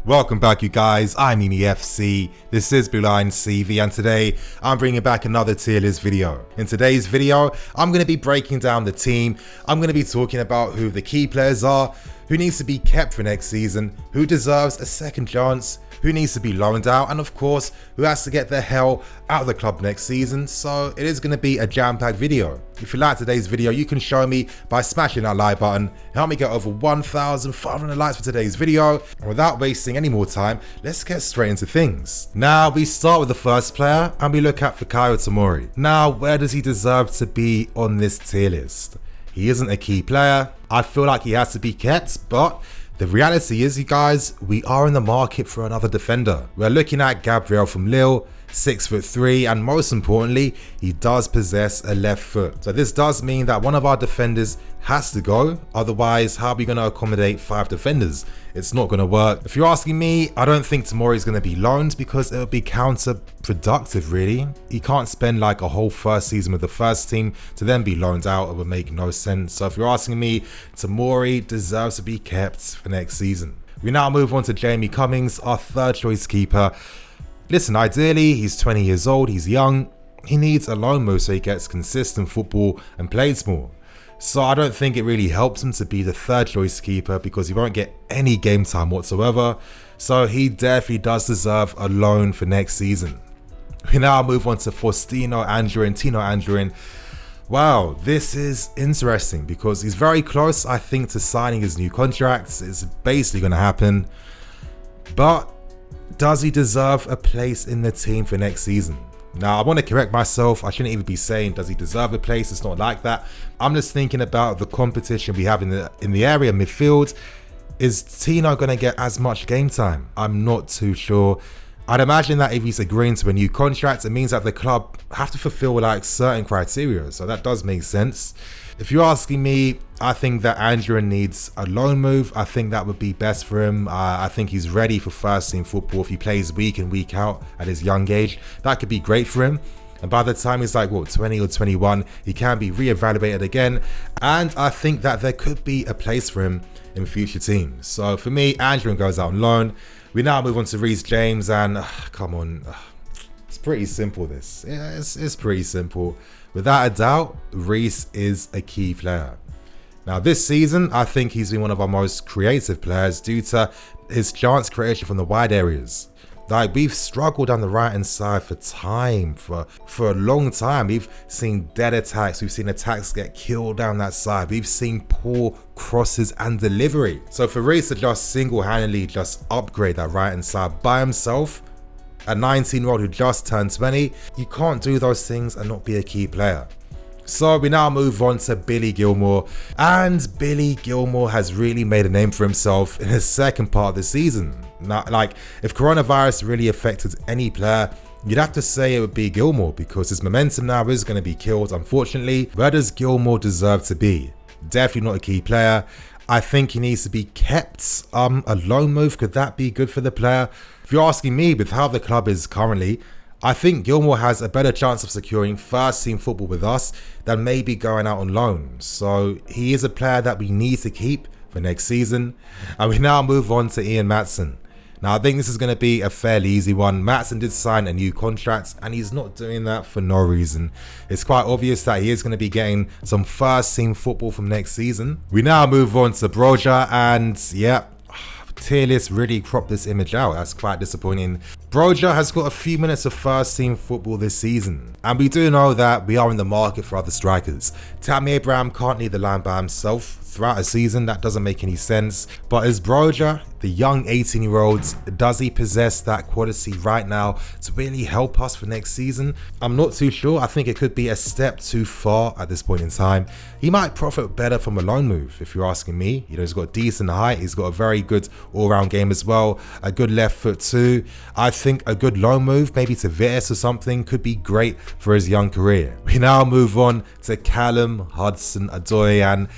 Welcome back, you guys. I'm FC. This is Blue Line CV, and today I'm bringing back another tier list video. In today's video, I'm going to be breaking down the team. I'm going to be talking about who the key players are, who needs to be kept for next season, who deserves a second chance, who needs to be loaned out, and of course, who has to get the hell out of the club next season. So it is going to be a jam-packed video. If you like today's video, you can show me by smashing that like button. Help me get over 1,500 likes for today's video. And without wasting any more time, let's get straight into things. Now, we start with the first player, and we look at Fikayo Tomori. Now, where does he deserve to be on this tier list? He isn't a key player. I feel like he has to be kept, but the reality is, you guys, we are in the market for another defender. We're looking at Gabriel from Lille, 6'3", and most importantly, he does possess a left foot. So this does mean that one of our defenders has to go. Otherwise, how are we going to accommodate 5 defenders? It's not going to work. If you're asking me, I don't think Tomori is going to be loaned because it would be counterproductive, really. He can't spend like a whole first season with the first team to then be loaned out. It would make no sense. So if you're asking me, Tomori deserves to be kept for next season. We now move on to Jamie Cummings, our third choice keeper. Listen, ideally, he's 20 years old, he's young, he needs a loan move so he gets consistent football and plays more. So I don't think it really helps him to be the third choice keeper because he won't get any game time whatsoever. So he definitely does deserve a loan for next season. We now move on to Tino Anjorin. Wow, this is interesting because he's very close, I think, to signing his new contract. It's basically going to happen. But does he deserve a place in the team for next season? Now, I want to correct myself. I shouldn't even be saying, does he deserve a place? It's not like that. I'm just thinking about the competition we have in the area midfield. Is Tino going to get as much game time? I'm not too sure. I'd imagine that if he's agreeing to a new contract, it means that the club have to fulfill like certain criteria. So that does make sense. If you're asking me, I think that Anjorin needs a loan move. I think that would be best for him. I think he's ready for first team football. If he plays week in, week out at his young age, that could be great for him. And by the time he's like, 20 or 21, he can be reevaluated again. And I think that there could be a place for him in future teams. So for me, Anjorin goes out on loan. We now move on to Reece James, and come on, it's pretty simple this. Yeah, it's pretty simple. Without a doubt, Reece is a key player. Now this season, I think he's been one of our most creative players due to his chance creation from the wide areas. Like, we've struggled on the right hand side for a long time. We've seen dead attacks. We've seen attacks get killed down that side. We've seen poor crosses and delivery. So for Reece to just single-handedly just upgrade that right hand side by himself, a 19-year-old who just turned 20, you can't do those things and not be a key player. So we now move on to Billy Gilmour, and Billy Gilmour has really made a name for himself in his second part of the season. Now, like, if coronavirus really affected any player, you'd have to say it would be Gilmour because his momentum now is going to be killed, unfortunately. Where does Gilmour deserve to be? Definitely not a key player. I think he needs to be kept. A loan move, could that be good for the player? If you're asking me, with how the club is currently, I think Gilmour has a better chance of securing first team football with us than maybe going out on loan. So he is a player that we need to keep for next season. And we now move on to Ian Maatsen. Now, I think this is going to be a fairly easy one. Maatsen did sign a new contract, and he's not doing that for no reason. It's quite obvious that he is going to be getting some first team football from next season. We now move on to Broja, and yeah, tier list really cropped this image out. That's quite disappointing. Broja has got a few minutes of first team football this season, and we do know that we are in the market for other strikers. Tammy Abraham can't lead the line by himself throughout a season. That doesn't make any sense. But is Broja, the young 18-year-old, does he possess that quality right now to really help us for next season? I'm not too sure. I think it could be a step too far at this point in time. He might profit better from a loan move, if you're asking me. You know, he's got decent height. He's got a very good all-round game as well. A good left foot too. I think a good loan move, maybe to Vitesse or something, could be great for his young career. We now move on to Callum Hudson-Odoi, and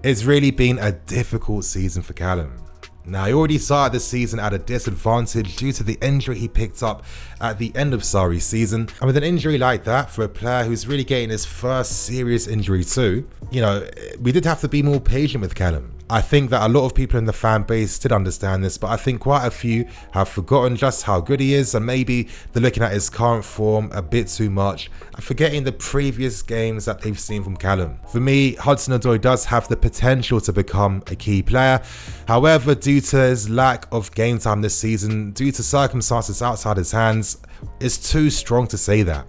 it's really been a difficult season for Callum. Now, he already started the season at a disadvantage due to the injury he picked up at the end of Sarri's season. And with an injury like that, for a player who's really getting his first serious injury too, you know, we did have to be more patient with Callum. I think that a lot of people in the fan base did understand this, but I think quite a few have forgotten just how good he is, and maybe they're looking at his current form a bit too much and forgetting the previous games that they've seen from Callum. For me, Hudson-Odoi does have the potential to become a key player. However, due to his lack of game time this season, due to circumstances outside his hands, it's too strong to say that.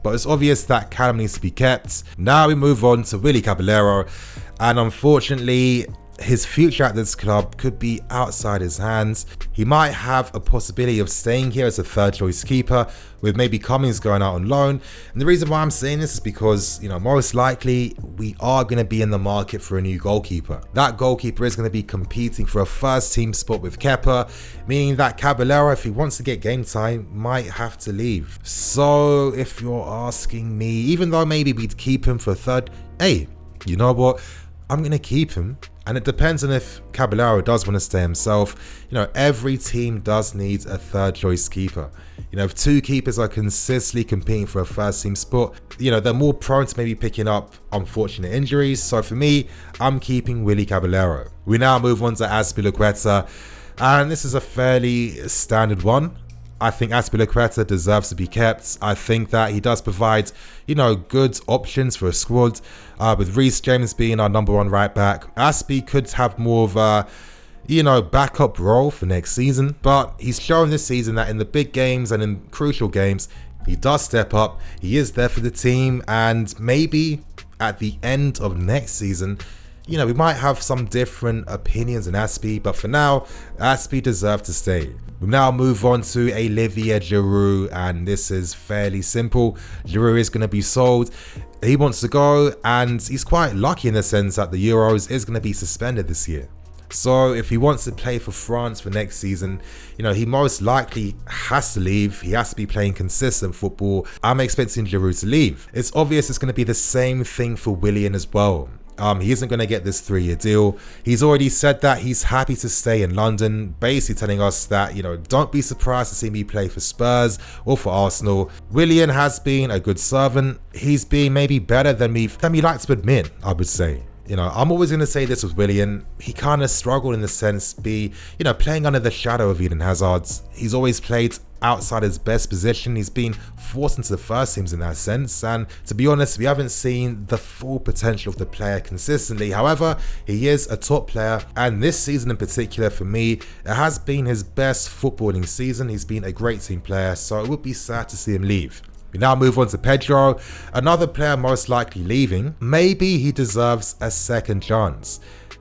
But it's obvious that Callum needs to be kept. Now we move on to Willy Caballero, and unfortunately, his future at this club could be outside his hands. He might have a possibility of staying here as a third choice keeper, with maybe Cummings going out on loan. And the reason why I'm saying this is because, most likely we are going to be in the market for a new goalkeeper. That goalkeeper is going to be competing for a first team spot with Kepa, meaning that Caballero, if he wants to get game time, might have to leave. So if you're asking me, even though maybe we'd keep him for third, hey, you know what? I'm going to keep him. And it depends on if Caballero does want to stay himself. Every team does need a third choice keeper. If two keepers are consistently competing for a first team spot, they're more prone to maybe picking up unfortunate injuries. So for me, I'm keeping Willy Caballero. We now move on to Azpilicueta, and this is a fairly standard one. I think Azpilicueta deserves to be kept. I think that he does provide, good options for a squad. With Reece James being our number one right back, Aspi could have more of a, backup role for next season. But he's shown this season that in the big games and in crucial games, he does step up. He is there for the team, and maybe at the end of next season, we might have some different opinions on Aspi, but for now, Aspi deserves to stay. We now move on to Olivier Giroud, and this is fairly simple. Giroud is going to be sold. He wants to go, and he's quite lucky in the sense that the Euros is going to be suspended this year. So if he wants to play for France for next season, he most likely has to leave. He has to be playing consistent football. I'm expecting Giroud to leave. It's obvious it's going to be the same thing for Willian as well. He isn't going to get this 3-year deal. He's already said that he's happy to stay in London, basically telling us that, don't be surprised to see me play for Spurs or for Arsenal. Willian has been a good servant. He's been maybe better than we like to admit, I would say. I'm always going to say this with Willian. He kind of struggled in the sense playing under the shadow of Eden Hazard. He's always played outside his best position. He's been forced into the first teams in that sense, and to be honest, we haven't seen the full potential of the player consistently. However, he is a top player, and this season in particular for me, it has been his best footballing season. He's been a great team player, so it would be sad to see him leave. We now move on to Pedro, another player most likely leaving. Maybe he deserves a second chance.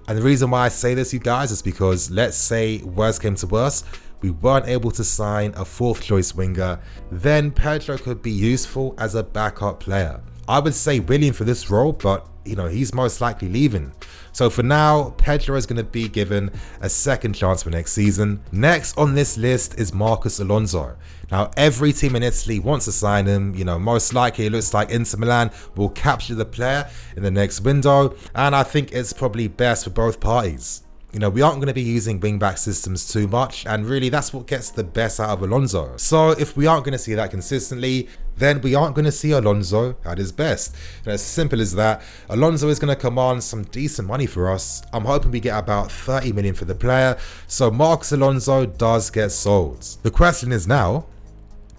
And the reason why I say this, you guys, is because let's say worst came to worst, we weren't able to sign a fourth choice winger, then Pedro could be useful as a backup player. I would say Willian for this role, but he's most likely leaving. So for now, Pedro is going to be given a second chance for next season. Next on this list is Marcos Alonso. Now, every team in Italy wants to sign him. Most likely it looks like Inter Milan will capture the player in the next window. And I think it's probably best for both parties. We aren't going to be using wing-back systems too much, and really that's what gets the best out of Alonso. So if we aren't going to see that consistently, then we aren't going to see Alonso at his best. As simple as that. Alonso is going to command some decent money for us. I'm hoping we get about 30 million for the player, so Marcos Alonso does get sold. The question is now,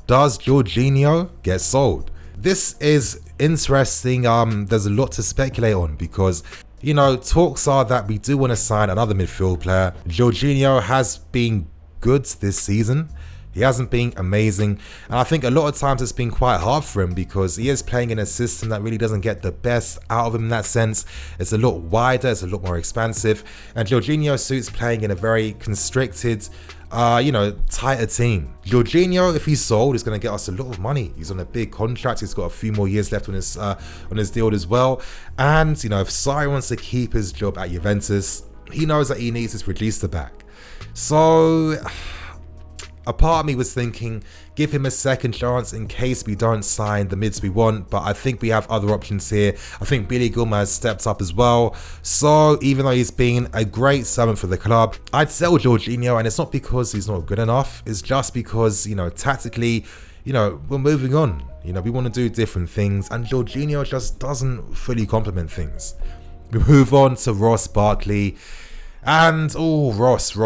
does Jorginho get sold? This is interesting. There's a lot to speculate on because talks are that we do want to sign another midfield player. Jorginho has been good this season. He hasn't been amazing. And I think a lot of times it's been quite hard for him because he is playing in a system that really doesn't get the best out of him in that sense. It's a lot wider, it's a lot more expansive. And Jorginho suits playing in a very constricted, tighter team. Jorginho, if he's sold, is going to get us a lot of money. He's on a big contract. He's got a few more years left on his deal as well. And if Sarri wants to keep his job at Juventus, he knows that he needs his Regista back. So a part of me was thinking, give him a second chance in case we don't sign the mids we want, but I think we have other options here. I think Billy Gilmour has stepped up as well. So even though he's been a great servant for the club, I'd sell Jorginho, and it's not because he's not good enough. It's just because, tactically, we're moving on. We want to do different things, and Jorginho just doesn't fully complement things. We move on to Ross Barkley. And oh, Ross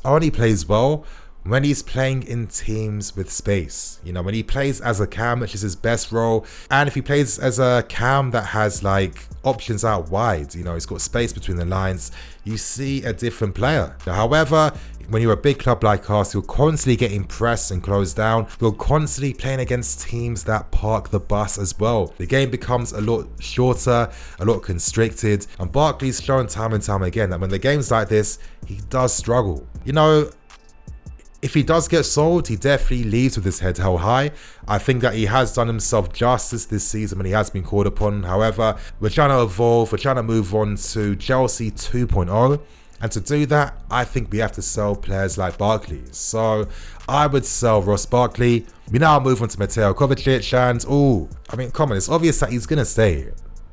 only plays well when he's playing in teams with space. You know, when he plays as a cam, which is his best role, and if he plays as a cam that has like options out wide, you know, he's got space between the lines, you see a different player. Now, however, when you're a big club like us, you're constantly getting pressed and closed down. You're constantly playing against teams that park the bus as well. The game becomes a lot shorter, a lot constricted, and Barkley's shown time and time again that when the game's like this, he does struggle. You know, if he does get sold, he definitely leaves with his head held high. I think that he has done himself justice this season when he has been called upon. However, we're trying to evolve, we're trying to move on to Chelsea 2.0. And to do that, I think we have to sell players like Barkley. So I would sell Ross Barkley. We now move on to Mateo Kovacic, and I mean, come on, it's obvious that he's going to stay.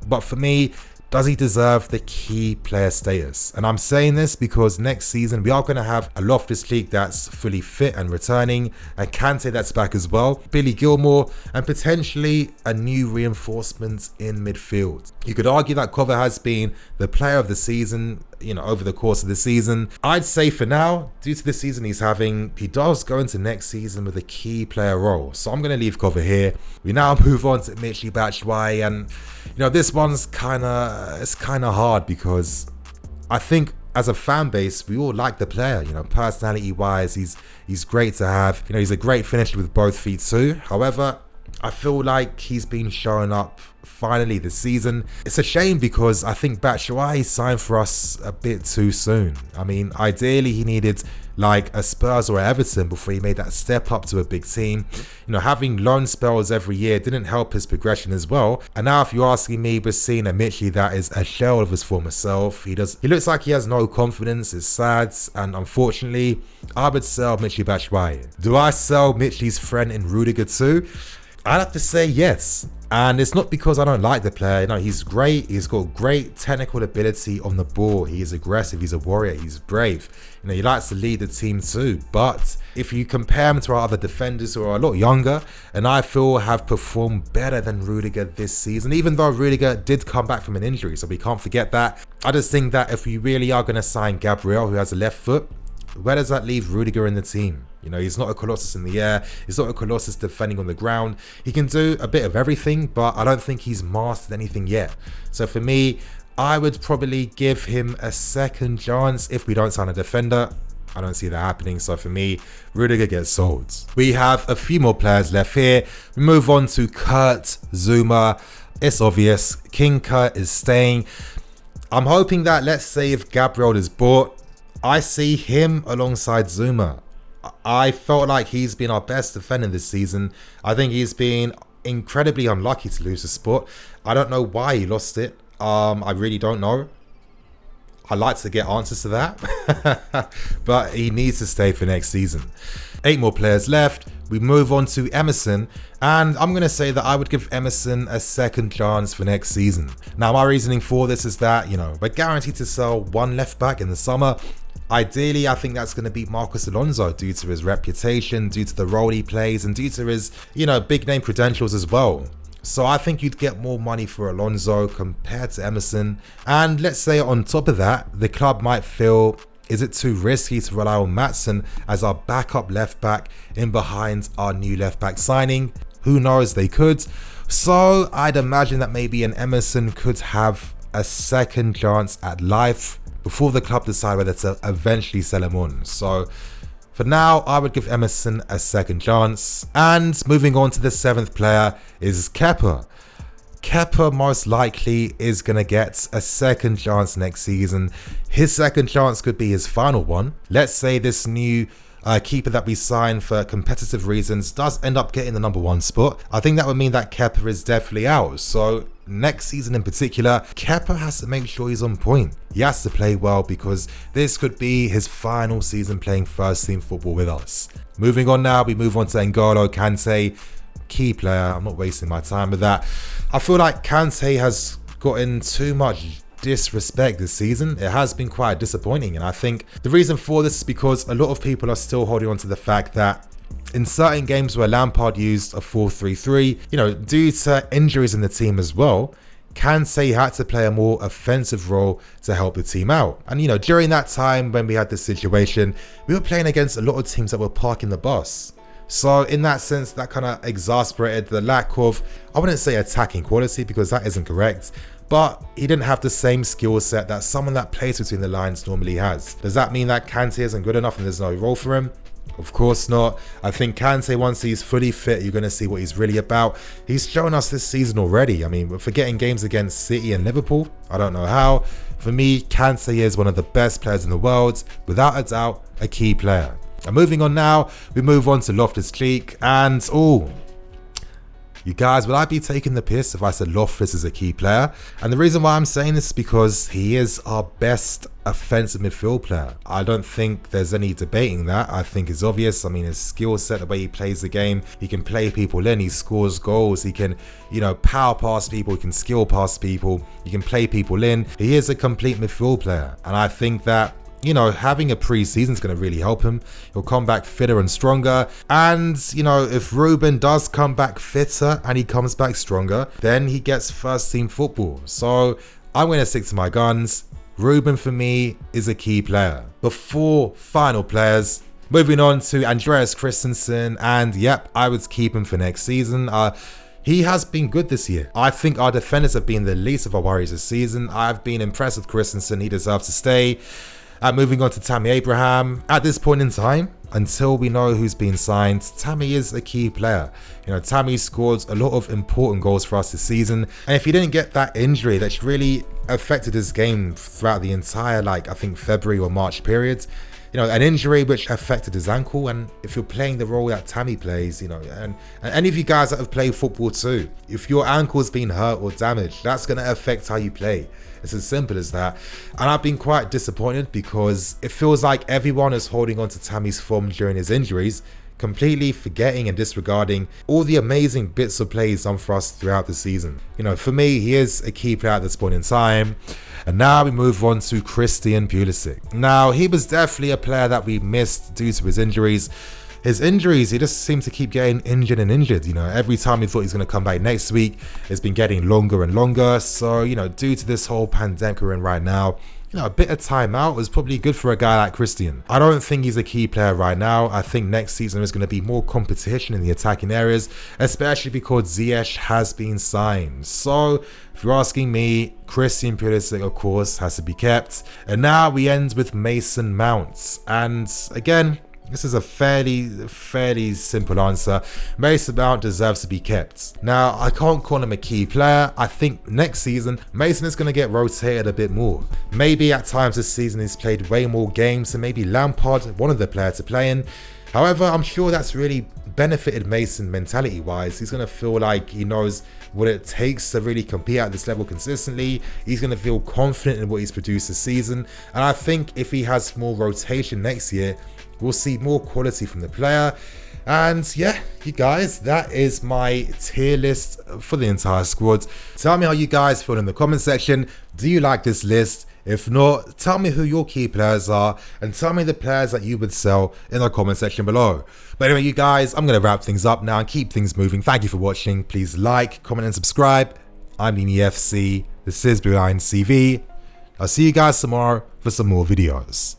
But for me, does he deserve the key player status? And I'm saying this because next season we are going to have a Loftus-Cheek that's fully fit and returning, and Kante that's back as well, Billy Gilmore, and potentially a new reinforcement in midfield. You could argue that Kova has been the player of the season, you know, over the course of the season. I'd say for now, due to the season he's having, he does go into next season with a key player role. So I'm going to leave Kova here. We now move on to Michy Batshuayi, and you know, this one's kind of hard because I think as a fan base, we all like the player. You know, personality wise, he's great to have. You know, he's a great finisher with both feet too. However, I feel like he's been showing up finally this season. It's a shame because I think Batshuayi signed for us a bit too soon. I mean, ideally he needed like a Spurs or Everton before he made that step up to a big team. You know, having loan spells every year didn't help his progression as well. And now if you're asking me, we're seeing a Michy that is a shell of his former self. He looks like he has no confidence. It's sad, and unfortunately, I would sell Michy Batshuayi. Do I sell Michy's friend in Rudiger too? I'd have to say yes. And it's not because I don't like the player. You know, he's great. He's got great technical ability on the ball. He is aggressive. He's a warrior. He's brave. You know, he likes to lead the team too. But if you compare him to our other defenders who are a lot younger, and I feel have performed better than Rudiger this season, even though Rudiger did come back from an injury, so we can't forget that. I just think that if we really are going to sign Gabriel, who has a left foot, where does that leave Rudiger in the team? You know, he's not a colossus in the air. He's not a colossus defending on the ground. He can do a bit of everything, but I don't think he's mastered anything yet. So for me, I would probably give him a second chance if we don't sign a defender. I don't see that happening. So for me, Rudiger gets sold. We have a few more players left here. We move on to Kurt Zouma. It's obvious. King Kurt is staying. I'm hoping that, let's say if Gabriel is bought, I see him alongside Zouma. I felt like he's been our best defender this season. I think he's been incredibly unlucky to lose the spot. I don't know why he lost it. I really don't know. I'd like to get answers to that. But he needs to stay for next season. 8 more players left. We move on to Emerson, and I'm going to say that I would give Emerson a second chance for next season. Now, my reasoning for this is that, you know, we're guaranteed to sell one left back in the summer. Ideally, I think that's going to be Marcos Alonso due to his reputation, due to the role he plays, and due to his, you know, big name credentials as well. So I think you'd get more money for Alonso compared to Emerson. And let's say on top of that, the club might feel, is it too risky to rely on Maatsen as our backup left back in behind our new left back signing? Who knows, they could. So I'd imagine that maybe an Emerson could have a second chance at life before the club decide whether to eventually sell him on. So for now, I would give Emerson a second chance. And moving on to the 7th player is Kepa. Kepa most likely is going to get a second chance next season. His second chance could be his final one. Let's say this new keeper that we signed for competitive reasons does end up getting the number 1 spot. I think that would mean that Kepa is definitely out. So next season in particular, Kepa has to make sure he's on point. He has to play well because this could be his final season playing first team football with us. Moving on now, we move on to N'Golo Kante. Key player. I'm not wasting my time with that. I feel like Kante has gotten too much disrespect this season. It has been quite disappointing, and I think the reason for this is because a lot of people are still holding on to the fact that in certain games where Lampard used a 4-3-3, you know, due to injuries in the team as well, Kante had to play a more offensive role to help the team out. And you know, during that time when we had this situation, we were playing against a lot of teams that were parking the bus. So in that sense, that kind of exasperated the lack of, I wouldn't say attacking quality because that isn't correct, but he didn't have the same skill set that someone that plays between the lines normally has. Does that mean that Kante isn't good enough and there's no role for him? Of course not. I think Kante, once he's fully fit, you're going to see what he's really about. He's shown us this season already. I mean, we're forgetting games against City and Liverpool. I don't know how. For me, Kante is one of the best players in the world. Without a doubt, a key player. And moving on now, we move on to Loftus-Cheek. And, you guys, would I be taking the piss if I said Loftus is a key player? And the reason why I'm saying this is because he is our best offensive midfield player. I don't think there's any debating that. I think it's obvious. I mean, his skill set, the way he plays the game, he can play people in, he scores goals, he can, you know, power pass people, he can skill pass people, he can play people in. He is a complete midfield player. And I think that, you know, having a pre-season is going to really help him. He'll come back fitter and stronger. And, you know, if Ruben does come back fitter and he comes back stronger, then he gets first team football. So I'm going to stick to my guns. Ruben for me is a key player. Before final players, moving on to Andreas Christensen. And yep, I would keep him for next season. He has been good this year. I think our defenders have been the least of our worries this season. I've been impressed with Christensen. He deserves to stay. Moving on to Tammy Abraham. At this point in time, until we know who's been signed, Tammy is a key player. You know, Tammy scored a lot of important goals for us this season. And if he didn't get that injury that's really affected his game throughout the entire, I think February or March period, you know, an injury which affected his ankle. And if you're playing the role that Tammy plays, you know, and any of you guys that have played football too, if your ankle's been hurt or damaged, that's going to affect how you play. It's as simple as that. And I've been quite disappointed because it feels like everyone is holding on to Tammy's form during his injuries, completely forgetting and disregarding all the amazing bits of play he's done for us throughout the season. You know, for me, he is a key player at this point in time. And now we move on to Christian Pulisic. Now, he was definitely a player that we missed due to his injuries. His injuries, he just seems to keep getting injured and injured. You know, every time we thought he's going to come back next week, it's been getting longer and longer. So, you know, due to this whole pandemic we're in right now, you know, a bit of time out is probably good for a guy like Christian. I don't think he's a key player right now. I think next season there's going to be more competition in the attacking areas, especially because Ziyech has been signed. So, if you're asking me, Christian Pulisic, of course, has to be kept. And now we end with Mason Mount. And again, this is a fairly simple answer. Mason Mount deserves to be kept. Now, I can't call him a key player. I think next season, Mason is going to get rotated a bit more. Maybe at times this season he's played way more games, so maybe Lampard, one of the players to play in. However, I'm sure that's really benefited Mason mentality-wise. He's going to feel like he knows what it takes to really compete at this level consistently. He's going to feel confident in what he's produced this season. And I think if he has more rotation next year, we'll see more quality from the player. And yeah, you guys, that is my tier list for the entire squad. Tell me how you guys feel in the comment section. Do you like this list? If not, tell me who your key players are and tell me the players that you would sell in the comment section below. But anyway, you guys, I'm going to wrap things up now and keep things moving. Thank you for watching. Please like, comment and subscribe. I'm Nini FC. This is Blue Line CV. I'll see you guys tomorrow for some more videos.